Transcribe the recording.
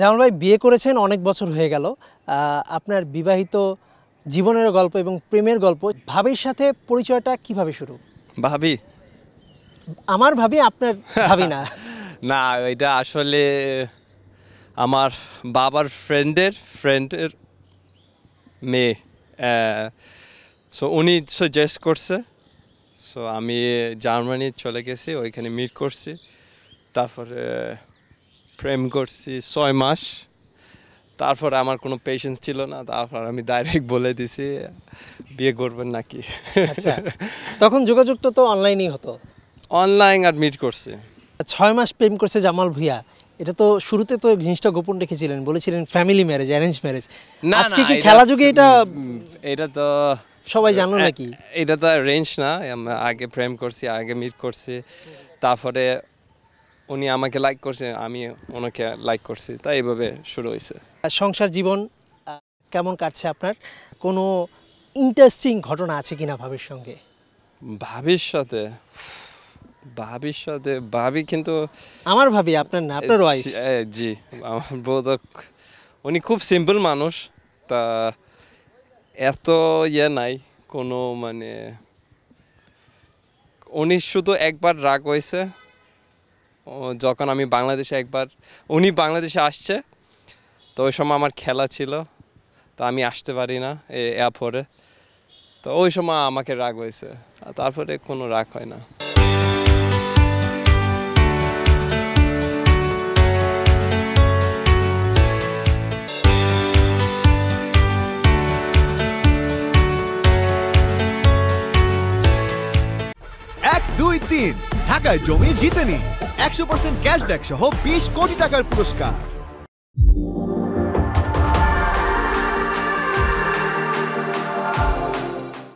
জামাল ভাই বিয়ে করেছেন অনেক বছর হয়ে গেল, আপনার বিবাহিত জীবনের গল্প এবং প্রেমের গল্প, ভাবির সাথে পরিচয়টা কিভাবে শুরু? ভাবি আমার ভাবি, আপনার ভাবি না? না, এটা আসলে আমার বাবার ফ্রেন্ডের মেয়ে। সো উনি সাজেস্ট করছে, সো আমি জার্মানি চলে গেছি, ওইখানে মিট করছি, তারপরে প্রেম করছি 6 মাস। তারপর আমার কোনো পেশেন্স ছিল না, তারপর আমি ডাইরেক্ট বলে দিছি বিয়ে করবেন নাকি। আচ্ছা, তখন যোগাযোগটা তো অনলাইনেই হতো? অনলাইন আর মিট করছি। 6 মাস প্রেম করছে জামাল ভুঁইয়া, এটা তো শুরুতে তো জিনিসটা গোপন রেখেছিলেন, বলেছিলেন ফ্যামিলি ম্যারেজ, অ্যারেঞ্জ ম্যারেজ। আজকে কি খেলা যুগে এটা তো সবাই জানলো নাকি? এটা তো রেঞ্জ না, আগে প্রেম করছি, আগে মিট করছি, তারপরে উনি আমাকে লাইক করছে, আমি ওনাকে লাইক করছি, তাই এইভাবে শুরু হয়েছে। সংসার জীবন কেমন কাটছে আপনার? কোনো ইন্টারেস্টিং ঘটনা আছে কিনা ভাবির সঙ্গে? ভাবি কিন্তু আমার ভাবি, আপনার না, আপনার ওয়াইফ। জি, আমার বোধক উনি খুব সিম্পল মানুষ, তা এত নাই কোনো, মানে উনি শুধু একবার রাগ হয়েছে যখন আমি বাংলাদেশে উনি বাংলাদেশে আসছে, তো ওই সময় আমার খেলা ছিল, তো আমি আসতে পারি না এয়ারপোর্টে, তো ওই সময় আমাকে রাগ হয়েছে, তারপরে কোনো রাগ হয় না। এক দুই তিন ঢাকায় জমি জিতে নিন 100% ক্যাশব্যাক সহ 20 কোটি টাকার পুরস্কার।